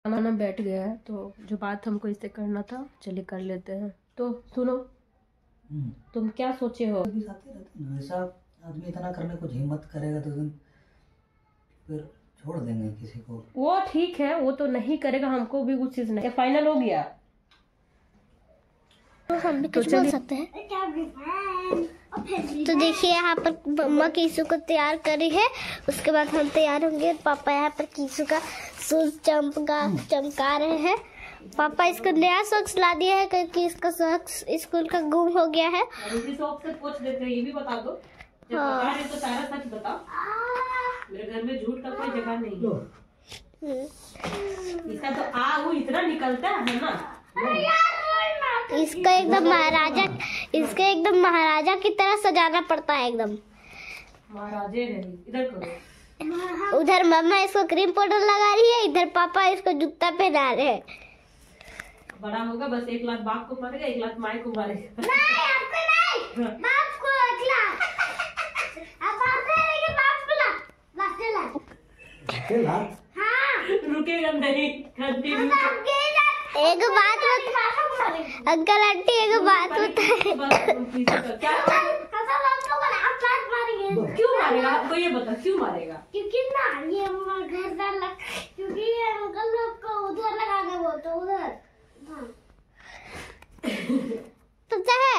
खाना बैठ गया है, तो जो बात हमको इससे करना था चलिए कर लेते हैं। तो सुनो, तुम क्या सोचे हो? ऐसा आदमी इतना करने को हिम्मत करेगा तो फिर छोड़ देंगे किसी को। वो ठीक है, वो तो नहीं करेगा, हमको भी कुछ चीज नहीं। फाइनल हो गया तो हम भी कुछ बोल सकते हैं। तो देखिए यहाँ पर मम्मा कीसू को तैयार करी है, उसके बाद हम तैयार होंगे। पापा यहाँ पर कीसू का शूज चमका रहे हैं। पापा इसको नया सॉक्स ला दिया है क्योंकि इसका सॉक्स स्कूल का गुम हो गया है। इसी सॉक्स से पूछ देते हैं, ये भी बता दो। जब बता रहे तो सारा सच बताओ, मेरे घर में झूठ का कोई जगह नहीं है। इसका तो वो इतना निकलता है ना, इसका एकदम महाराजा की तरह सजाना पड़ता है एकदम। महाराजे है। इधर करो। उधर मम्मा इसको क्रीम पाउडर लगा रही है, इधर पापा इसको जूता पहना रहे हैं। बड़ा होगा बस 1 लाख बाप को मारेगा, 1 लाख माई को मारेगा। नहीं, आपको नहीं, बाप को 1 लाख। अब बाप लेके बाप को ला। हाँ, रुकेगा नहीं। एक बात अंकल आंटी एक बात बताए। क्यों मारेगा आपको, ये बता क्यों मारेगा? क्योंकि ना ये घर क्योंकि ये अंकल लोग को उधर लगाने वो तो उधर पता है।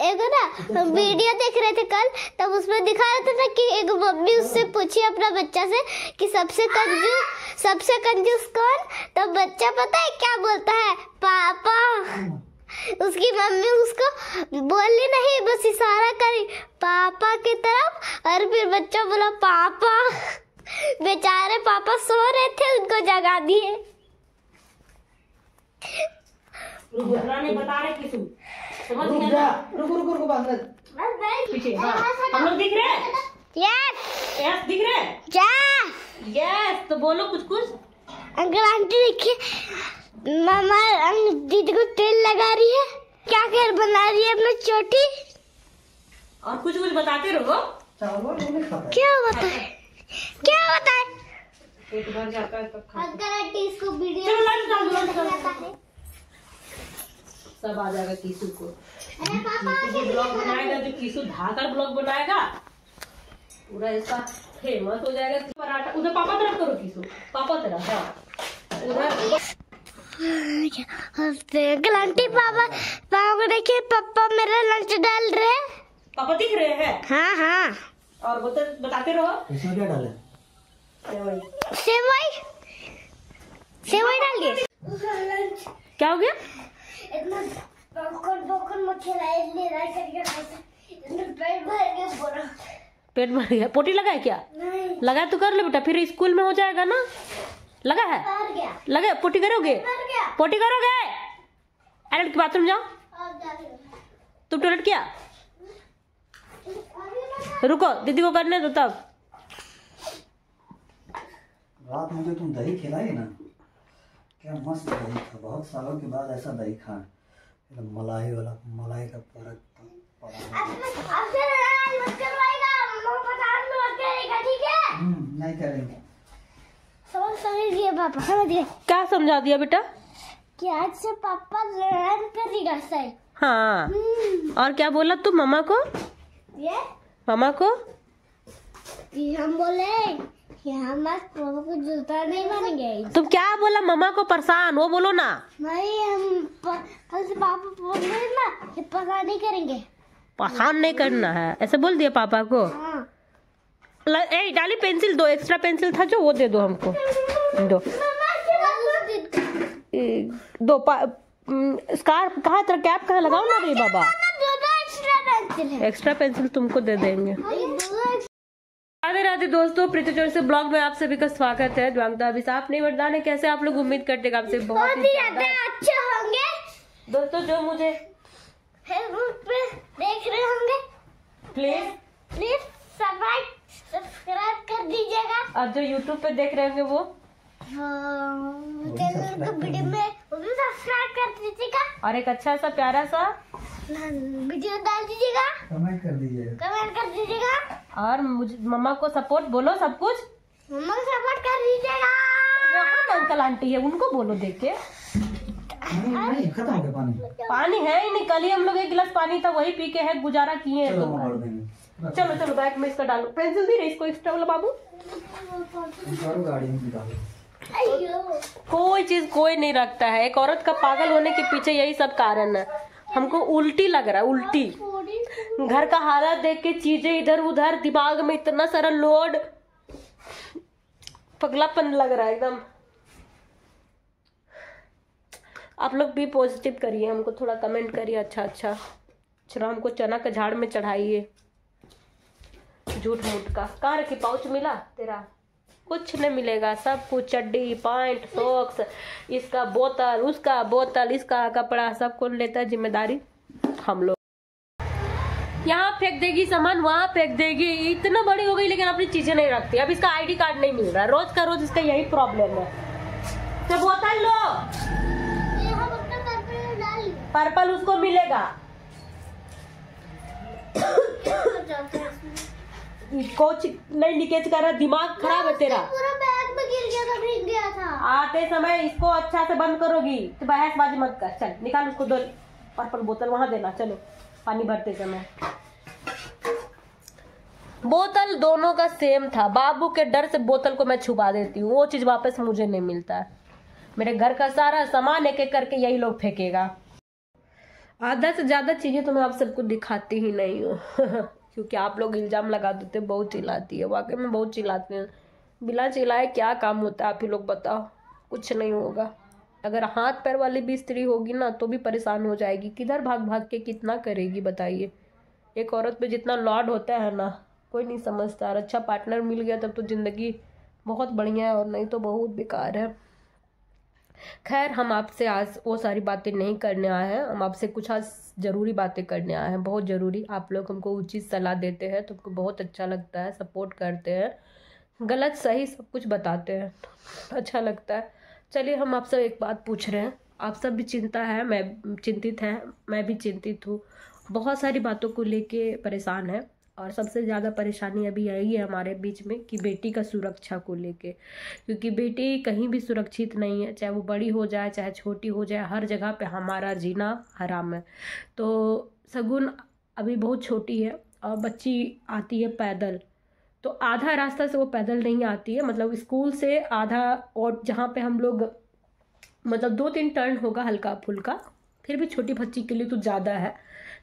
एक ना वीडियो देख रहे थे कल, तब उसमें दिखा रहे थे ना कि एक मम्मी उससे पूछी अपना बच्चा से कि सबसे कंजूस कौन, तब बच्चा पता है क्या बोलता है? पापा। उसकी मम्मी उसको बोली नहीं, बस इशारा करी पापा की तरफ, और फिर बच्चा बोला पापा। बेचारे पापा सो रहे थे, उनको जगा दिए। नहीं बता रहे किसू, समझ गया? रुको पीछे। हम लोग दिख रहे हैं? यस दिख रहे हैं। यस तो बोलो कुछ। अंकल आंटी देखिए मामा दीदी को तेल लगा रही है, क्या कर बना रही है अपनी चोटी। और कुछ बताते रहो। क्या बताए? एक बार जाता है तो अंकल आंटी इसको वीडियो सब आ जाएगा कीसू को। ब्लॉग बनाएगा जो कीसू धाकर ब्लॉग बनाएगा, पूरा इसका फेमस हो जाएगा। पराठा उधर पापा तरफ करो, कीसू पापा तरफ। हाँ उधर अंकल आंटी पापा को देखिए, पापा मेरा लंच डाल रहे हैं। पापा दिख रहे हैं? हाँ। और बताते रहो। इसमें क्या डाले? सेवई डाल दिए। क्या हो गया? इतना पेट भर गया। पोटी लगा है क्या? नहीं। लगा तो कर लो बेटा, फिर स्कूल में हो जाएगा ना। लगा है? लगा पोटी करोगे? पोटी करोगे? अरे बाथरूम जाओ। तुम टॉयलेट किया? रुको दीदी को करने दो तब। रात मुझे तुम दही खिलाई ना, क्या मस्त दही था। बहुत सालों के बाद ऐसा दही खा, मलाई का पूरा नहीं करेंगे। समझ गए पापा, समझ गए। क्या समझा दिया बेटा? कि आज से पापा लड़ाई करेगा सही। हाँ। और क्या बोला तू मम्मा को? ये मामा को हम बोले कि हम पापा को जूता नहीं मारेंगे। तुम क्या बोला मम्मा को? परेशान वो बोलो ना। नहीं, हम कल से पापा बोल रहे ना कि परेशान नहीं करेंगे। परेशान नहीं करना है ऐसे बोल दिया पापा को। हाँ। ए डाली पेंसिल, 2 एक्स्ट्रा पेंसिल था जो वो दे दो हमको। दो स्कार्फ कहाँ तेरा कैप कहाँ लगाओ ना रे बाबा। एक्स्ट्रा पेंसिल तुमको दे देंगे। राधे राधे दोस्तों, प्रीति जोर से ब्लॉग में आप सभी का स्वागत है। अभिशाप नहीं वरदान। कैसे आप लोग? उम्मीद करते हैं आपसे बहुत ही अच्छे होंगे। दोस्तों जो मुझे फेसबुक पे देख रहे होंगे प्लीज सब्सक्राइब कर दीजिएगा। और जो यूट्यूब पे देख रहे होंगे वो चैनल को वीडियो में वो भी सब्सक्राइब कर दीजिएगा। और एक अच्छा सा प्यारा सा वीडियो डाल दीजिएगा, कमेंट कर दीजिएगा। और मुझे मम्मा को सपोर्ट बोलो सब कुछ। मम्मा को सपोर्ट कर दीजिएगा। अंकल आंटी है उनको बोलो देख के। नहीं खत्म हो गया पानी। पानी है ही नहीं, कल ही हम लोग 1 गिलास पानी था वही पी के है गुजारा किए हैं। चलो तो हम भर देंगे। चलो चलो बैग में इसका डालो, पेंसिल दी रही इसको एक्स्ट्रा वाला बाबू। निकालो गाड़ी में निकालो। कोई चीज कोई नहीं रखता है। एक औरत का पागल होने के पीछे यही सब कारण है। हमको उल्टी लग रहा है, उल्टी। घर का हालत देख के चीजें इधर उधर, दिमाग में इतना सारा लोड, पगलापन लग रहा है एकदम। आप लोग भी पॉजिटिव करिए, हमको थोड़ा कमेंट करिए अच्छा अच्छा। चलो हमको चना का झाड़ में चढ़ाइए। झूठ मूठ का कहाँ रखी? पाउच मिला तेरा? कुछ नहीं मिलेगा, सब कुछ चड्डी पैंट सॉक्स, इसका बोतल उसका बोतल, इसका कपड़ा, सब कौन लेता है जिम्मेदारी? हम लोग। यहाँ फेंक देगी सामान, वहाँ फेंक देगी। इतना बड़ी हो गई लेकिन अपनी चीजें नहीं रखती। अब इसका आईडी कार्ड नहीं मिल रहा, रोज का रोज इसका यही प्रॉब्लम है। तो बोतल लो, पर्पल उसको मिलेगा। कोच नहीं लीकेज कर रहा, दिमाग खराब है तेरा। पूरा बैग में गिर गया था, भीग गया था। आते समय इसको अच्छा से बंद करोगी तो बहसबाजी मत कर। चल निकाल उसको, दो पर्पल बोतल वहां देना। चलो पानी भरते समय बोतल दोनों का सेम था। बाबू के डर से बोतल को मैं छुपा देती हूँ, वो चीज वापस मुझे नहीं मिलता है। मेरे घर का सारा सामान एक एक करके यही लोग फेंकेगा। आधा से ज्यादा चीजें तो मैं आप सबको दिखाती ही नहीं हूँ क्योंकि आप लोग इल्जाम लगा देते बहुत चिल्लाती है। वाकई में बहुत चिल्लाते हैं। बिना चिल्लाए क्या काम होता है आप ही लोग बताओ? कुछ नहीं होगा। अगर हाथ पैर वाली भी स्त्री होगी ना तो भी परेशान हो जाएगी। किधर भाग भाग के कितना करेगी बताइए? एक औरत पे जितना लॉड होता है ना कोई नहीं समझता। और अच्छा पार्टनर मिल गया तब तो जिंदगी बहुत बढ़िया है, और नहीं तो बहुत बेकार है। खैर हम आपसे आज वो सारी बातें नहीं करने आए हैं। हम आपसे कुछ आज ज़रूरी बातें करने आए हैं, बहुत ज़रूरी। आप लोग हमको उचित सलाह देते हैं तो हमको बहुत अच्छा लगता है, सपोर्ट करते हैं, गलत सही सब कुछ बताते हैं, अच्छा लगता है। चलिए हम आपसे एक बात पूछ रहे हैं। आप सब भी चिंता है, मैं चिंतित है, मैं भी चिंतित हूँ। बहुत सारी बातों को लेके परेशान है, और सबसे ज़्यादा परेशानी अभी यही है हमारे बीच में कि बेटी का सुरक्षा को लेके। क्योंकि बेटी कहीं भी सुरक्षित नहीं है, चाहे वो बड़ी हो जाए चाहे छोटी हो जाए, हर जगह पे हमारा जीना हराम है। तो सगुन अभी बहुत छोटी है और बच्ची आती है पैदल, तो आधा रास्ता से वो पैदल नहीं आती है, मतलब स्कूल से आधा, और जहाँ पे हम लोग मतलब 2-3 टर्न होगा हल्का फुल्का, फिर भी छोटी बच्ची के लिए तो ज़्यादा है।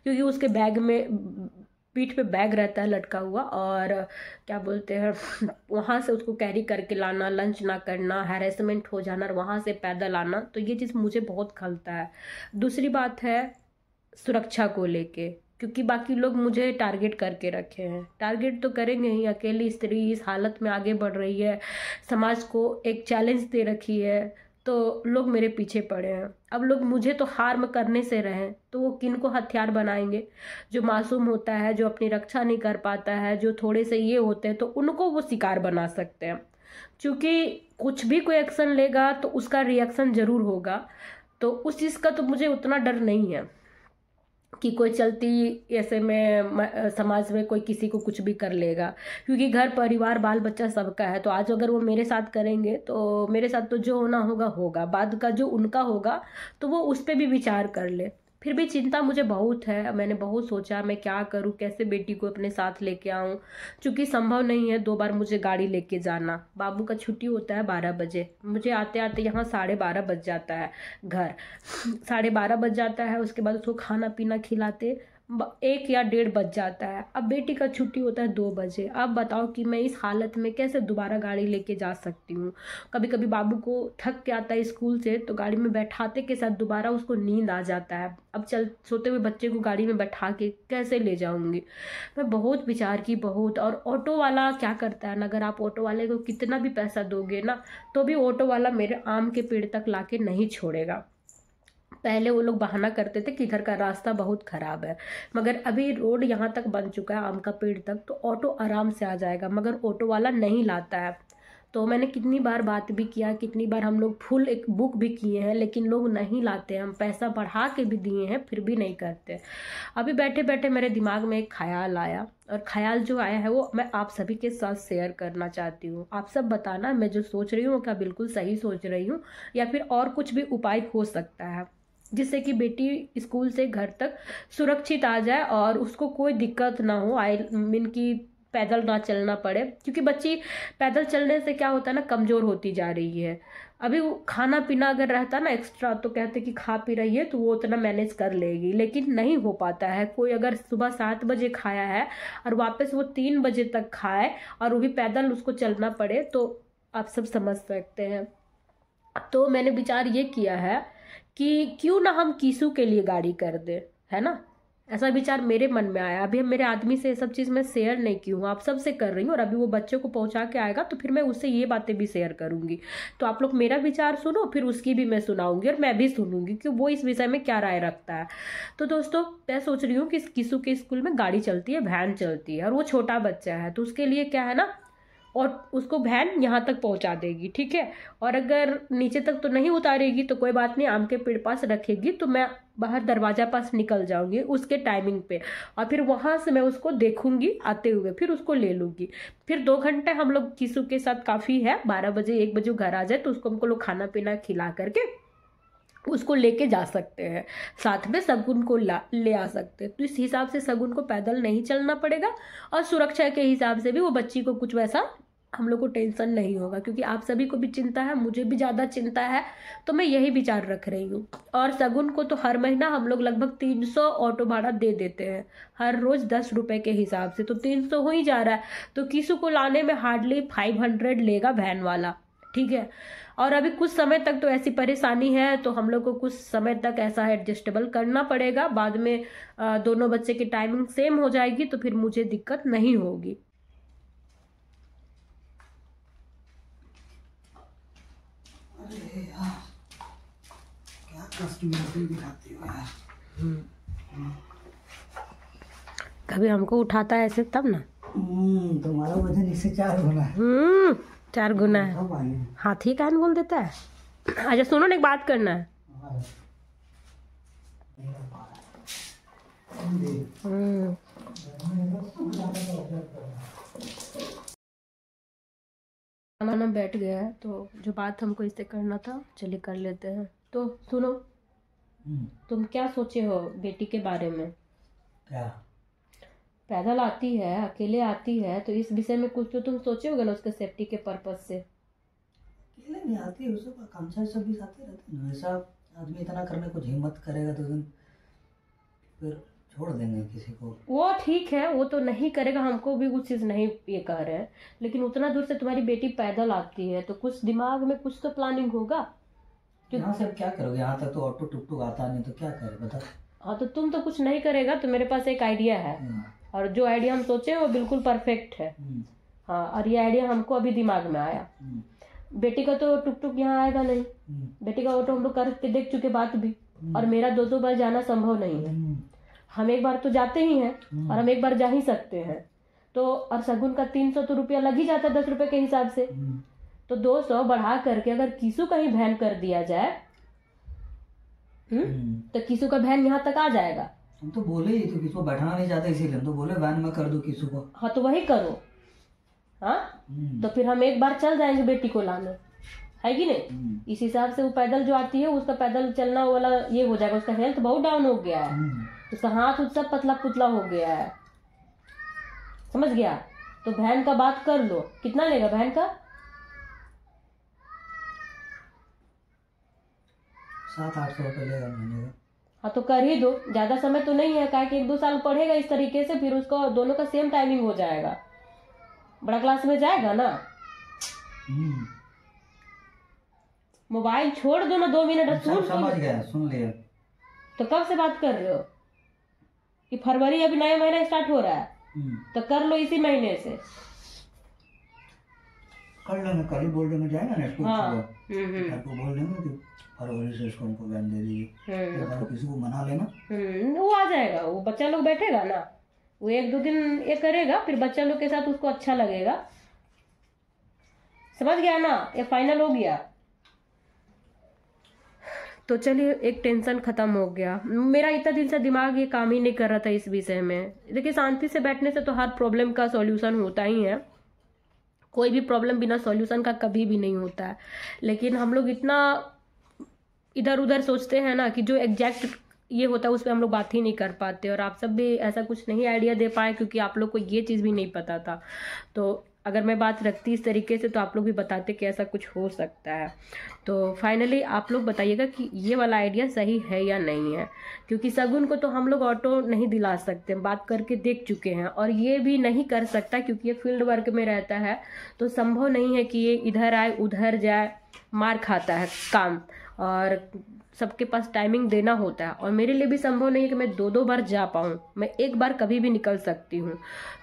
क्योंकि उसके बैग में पीठ पे बैग रहता है लटका हुआ, और क्या बोलते हैं वहाँ से उसको कैरी करके लाना, लंच ना करना, हैरेसमेंट हो जाना, और वहाँ से पैदल आना, तो ये चीज़ मुझे बहुत खलता है। दूसरी बात है सुरक्षा को लेके, क्योंकि बाकी लोग मुझे टारगेट करके रखे हैं। टारगेट तो करेंगे ही, अकेली स्त्री इस हालत में आगे बढ़ रही है, समाज को एक चैलेंज दे रखी है, तो लोग मेरे पीछे पड़े हैं। अब लोग मुझे तो हार्म करने से रहें तो वो किन को हथियार बनाएंगे? जो मासूम होता है, जो अपनी रक्षा नहीं कर पाता है, जो थोड़े से ये होते हैं, तो उनको वो शिकार बना सकते हैं। क्योंकि कुछ भी कोई एक्शन लेगा तो उसका रिएक्शन ज़रूर होगा, तो उस चीज़ का तो मुझे उतना डर नहीं है कि कोई चलती ऐसे में समाज में कोई किसी को कुछ भी कर लेगा। क्योंकि घर परिवार बाल बच्चा सबका है, तो आज अगर वो मेरे साथ करेंगे तो मेरे साथ तो जो होना होगा होगा, बाद का जो उनका होगा तो वो उस पर भी विचार कर ले। फिर भी चिंता मुझे बहुत है। मैंने बहुत सोचा मैं क्या करूं, कैसे बेटी को अपने साथ लेके आऊं, क्योंकि संभव नहीं है 2 बार मुझे गाड़ी लेके जाना। बाबू का छुट्टी होता है 12 बजे, मुझे आते आते यहाँ 12:30 बज जाता है, घर 12:30 बज जाता है। उसके बाद उसको खाना पीना खिलाते 1 या 1:30 बज जाता है। अब बेटी का छुट्टी होता है 2 बजे। अब बताओ कि मैं इस हालत में कैसे दोबारा गाड़ी लेके जा सकती हूँ? कभी कभी बाबू को थक के आता है स्कूल से तो गाड़ी में बैठाते के साथ दोबारा उसको नींद आ जाता है। अब सोते हुए बच्चे को गाड़ी में बैठा के कैसे ले जाऊँगी? मैं बहुत विचार की, बहुत। और ऑटो वाला क्या करता है ना, अगर आप ऑटो वाले को कितना भी पैसा दोगे ना तो भी ऑटो वाला मेरे आम के पेड़ तक ला के नहीं छोड़ेगा। पहले वो लोग बहाना करते थे कि इधर का रास्ता बहुत ख़राब है, मगर अभी रोड यहाँ तक बन चुका है आम का पेड़ तक, तो ऑटो आराम से आ जाएगा, मगर ऑटो वाला नहीं लाता है। तो मैंने कितनी बार बात भी किया, कितनी बार हम लोग फुल एक बुक भी किए हैं, लेकिन लोग नहीं लाते। हम पैसा बढ़ा के भी दिए हैं फिर भी नहीं करते। अभी बैठे बैठे मेरे दिमाग में एक ख्याल आया, और ख्याल जो आया है वो मैं आप सभी के साथ शेयर करना चाहती हूँ। आप सब बताना मैं जो सोच रही हूँ क्या बिल्कुल सही सोच रही हूँ या फिर और कुछ भी उपाय हो सकता है, जिससे कि बेटी स्कूल से घर तक सुरक्षित आ जाए और उसको कोई दिक्कत ना हो। आई मीन कि पैदल ना चलना पड़े, क्योंकि बच्ची पैदल चलने से क्या होता है ना, कमज़ोर होती जा रही है। अभी वो खाना पीना अगर रहता ना एक्स्ट्रा तो कहते कि खा पी रही है तो वो उतना मैनेज कर लेगी, लेकिन नहीं हो पाता है। कोई अगर सुबह 7 बजे खाया है और वापस वो 3 बजे तक खाए और वो भी पैदल उसको चलना पड़े तो आप सब समझ सकते हैं। तो मैंने विचार ये किया है कि क्यों ना हम कीसू के लिए गाड़ी कर दे, है ना। ऐसा विचार मेरे मन में आया। अभी मेरे आदमी से ये सब चीज़ मैं शेयर नहीं की हूँ, आप सबसे कर रही हूँ, और अभी वो बच्चों को पहुँचा के आएगा तो फिर मैं उससे ये बातें भी शेयर करूँगी। तो आप लोग मेरा विचार सुनो, फिर उसकी भी मैं सुनाऊंगी और मैं भी सुनूंगी कि वो इस विषय में क्या राय रखता है। तो दोस्तों मैं सोच रही हूँ कि कीसू के स्कूल में गाड़ी चलती है, वैन चलती है, और वो छोटा बच्चा है तो उसके लिए क्या है ना, और उसको वैन यहाँ तक पहुँचा देगी, ठीक है। और अगर नीचे तक तो नहीं उतारेगी तो कोई बात नहीं, आम के पेड़ पास रखेगी तो मैं बाहर दरवाजा पास निकल जाऊंगी उसके टाइमिंग पे, और फिर वहाँ से मैं उसको देखूंगी आते हुए, फिर उसको ले लूँगी। फिर 2 घंटे हम लोग कीसू के साथ काफ़ी है। 12 बजे 1 बजे घर आ जाए तो उसको हमको लोग खाना पीना खिला करके उसको लेके जा सकते हैं, साथ में शगुन को ले आ सकते हैं। तो इस हिसाब से शगुन को पैदल नहीं चलना पड़ेगा, और सुरक्षा के हिसाब से भी वो बच्ची को कुछ वैसा हम लोग को टेंशन नहीं होगा, क्योंकि आप सभी को भी चिंता है, मुझे भी ज़्यादा चिंता है। तो मैं यही विचार रख रही हूँ। और शगुन को तो हर महीना हम लोग लगभग 300 ऑटो भाड़ा दे देते हैं, हर रोज़ 10 रुपये के हिसाब से, तो 300 हो ही जा रहा है। तो कीसू को लाने में हार्डली 500 लेगा वैन वाला, ठीक है। और अभी कुछ समय तक तो ऐसी परेशानी है तो हम लोग को कुछ समय तक ऐसा एडजस्टेबल करना पड़ेगा। बाद में दोनों बच्चे की टाइमिंग सेम हो जाएगी तो फिर मुझे दिक्कत नहीं होगी। अरे यार क्या कस्टमर दिखाती हो यार। कभी हमको उठाता है ऐसे तब ना। तुम्हारा वजन इससे 4 गुना है। 4 गुना है। हाथी कान बोल देता है। अच्छा सुनो ना, एक बात करना है। खाना बैठ गया है तो जो बात हमको इससे करना था चलिए कर लेते हैं। तो सुनो, तुम क्या सोचे हो बेटी के बारे में? क्या? पैदल आती है, अकेले आती है, तो इस विषय में कुछ तो तुम सोचे होगे ना उसके सेफ्टी के पर्पज से। अकेले नहीं आती, उसका कामचार सब भी साथ रहते हैं। ऐसा आदमी इतना करने को हिम्मत करेगा तो फिर छोड़ देंगे किसी को। वो ठीक है, वो तो नहीं करेगा, हमको भी कुछ चीज़ नहीं ये कह रहे हैं, लेकिन उतना दूर से तुम्हारी बेटी पैदल आती है तो कुछ दिमाग में कुछ तो प्लानिंग होगा। यहाँ से क्या करोगे? यहाँ तक तो ऑटो टुक टुक आता नहीं तो क्या करे बता। हाँ तो तुम तो कुछ नहीं करेगा, तो मेरे पास एक आइडिया है, और जो आइडिया हम सोचे वो बिल्कुल परफेक्ट है। हाँ, और ये आइडिया हमको अभी दिमाग में आया। बेटी का तो टुक टुक यहाँ आएगा नहीं, बेटी का ऑटो हम लोग करके देख चुके बात भी, और मेरा 2 बार जाना संभव नहीं है। हम एक बार तो जाते ही हैं और हम एक बार जा ही सकते हैं। तो और शगुन का 300 तो रुपया लग ही जाता है 10 रुपए के हिसाब से, तो 200 बढ़ा करके अगर कीसू का ही वैन कर दिया जाए तो कीसू का वैन यहाँ तक आ जाएगा। हम तो बोले ही तो किसी को बैठाना नहीं चाहते, इसीलिए हम तो बोले वैन में कर दो किसी को। हाँ तो वही करो। हाँ तो फिर हम एक बार चल जाएंगे बेटी को लाने, है कि नहीं। इस हिसाब से वो पैदल जो आती है उसका पैदल चलना वाला ये हो जाएगा। उसका हेल्थ बहुत डाउन हो गया है, उसका हाथ सब पतला पुतला हो गया है, समझ गया। तो वैन का बात कर लो, कितना लेगा वैन का? 700-800 रुपये लेगा महीने का। हाँ तो कर ही दो, ज्यादा समय तो नहीं है, काहे कि 1-2 साल पढ़ेगा इस तरीके से, फिर उसको दोनों का सेम टाइमिंग हो जाएगा, बड़ा क्लास में जाएगा ना। मोबाइल छोड़ दो ना 2 मिनट। समझ गया, सुन लिया। तो कब से बात कर रहे हो? कि फरवरी अभी नया महीना स्टार्ट हो रहा है, तो कर लो इसी महीने से। कर लेना, कल ही बोल देना जाएगा ना स्कूल। हाँ। को बोल देंगे कि फरवरी से इसको हमको वैन दे दीजिए, किसी को मना लेना। वो आ जाएगा, वो बच्चा लोग बैठेगा ना, वो 1-2 दिन ये करेगा, फिर बच्चा लोग के साथ उसको अच्छा लगेगा। समझ गया ना, ये फाइनल हो गया। तो चलिए एक टेंशन खत्म हो गया। मेरा इतना दिन से दिमाग ये काम ही नहीं कर रहा था इस विषय में। देखिए शांति से बैठने से तो हर प्रॉब्लम का सॉल्यूशन होता ही है, कोई भी प्रॉब्लम बिना सॉल्यूशन का कभी भी नहीं होता है। लेकिन हम लोग इतना इधर उधर सोचते हैं ना कि जो एग्जैक्ट ये होता है उस पर हम लोग बात ही नहीं कर पाते। और आप सब भी ऐसा कुछ नहीं आइडिया दे पाए क्योंकि आप लोग को ये चीज़ भी नहीं पता था। तो अगर मैं बात रखती इस तरीके से तो आप लोग भी बताते कि ऐसा कुछ हो सकता है। तो फाइनली आप लोग बताइएगा कि ये वाला आइडिया सही है या नहीं है, क्योंकि शगुन को तो हम लोग ऑटो नहीं दिला सकते, बात करके देख चुके हैं। और ये भी नहीं कर सकता क्योंकि ये फील्ड वर्क में रहता है, तो संभव नहीं है कि ये इधर आए उधर जाए, मार खाता है काम, और सबके पास टाइमिंग देना होता है। और मेरे लिए भी संभव नहीं है कि मैं 2-2 बार जा पाऊँ, मैं एक बार कभी भी निकल सकती हूँ।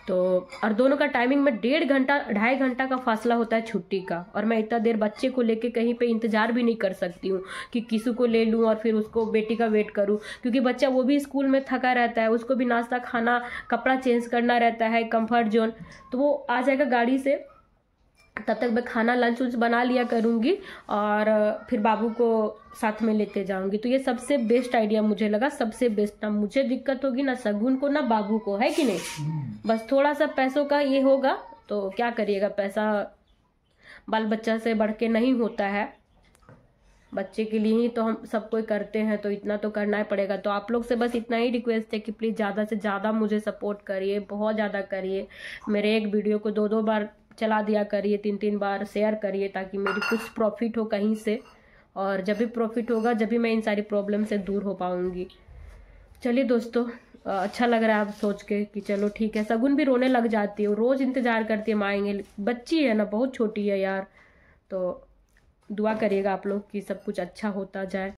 तो और दोनों का टाइमिंग में 1.5 घंटा 2.5 घंटा का फासला होता है छुट्टी का। और मैं इतना देर बच्चे को लेके कहीं पे इंतजार भी नहीं कर सकती हूँ कि किसी को ले लूँ और फिर उसको बेटी का वेट करूँ, क्योंकि बच्चा वो भी स्कूल में थका रहता है, उसको भी नाश्ता खाना कपड़ा चेंज करना रहता है, कंफर्ट जोन। तो वो आ जाएगा गाड़ी से, तब तक मैं खाना लंच उंच बना लिया करूँगी और फिर बाबू को साथ में लेते जाऊंगी। तो ये सबसे बेस्ट आइडिया मुझे लगा, सबसे बेस्ट। ना मुझे दिक्कत होगी, ना शगुन को, ना बाबू को, है कि नहीं। बस थोड़ा सा पैसों का ये होगा, तो क्या करिएगा, पैसा बाल बच्चा से बढ़ के नहीं होता है, बच्चे के लिए ही तो हम सब कोई करते हैं, तो इतना तो करना ही पड़ेगा। तो आप लोग से बस इतना ही रिक्वेस्ट है कि प्लीज़ ज़्यादा से ज़्यादा मुझे सपोर्ट करिए, बहुत ज़्यादा करिए। मेरे एक वीडियो को 2-2 बार चला दिया करिए, 3-3 बार शेयर करिए, ताकि मेरी कुछ प्रॉफिट हो कहीं से। और जब भी प्रॉफिट होगा, जब भी मैं इन सारी प्रॉब्लम से दूर हो पाऊंगी। चलिए दोस्तों, अच्छा लग रहा है आप सोच के कि चलो ठीक है। शगुन भी रोने लग जाती है, वो रोज़ इंतज़ार करती है हम आएंगे, बच्ची है ना, बहुत छोटी है यार। तो दुआ करिएगा आप लोग कि सब कुछ अच्छा होता जाए।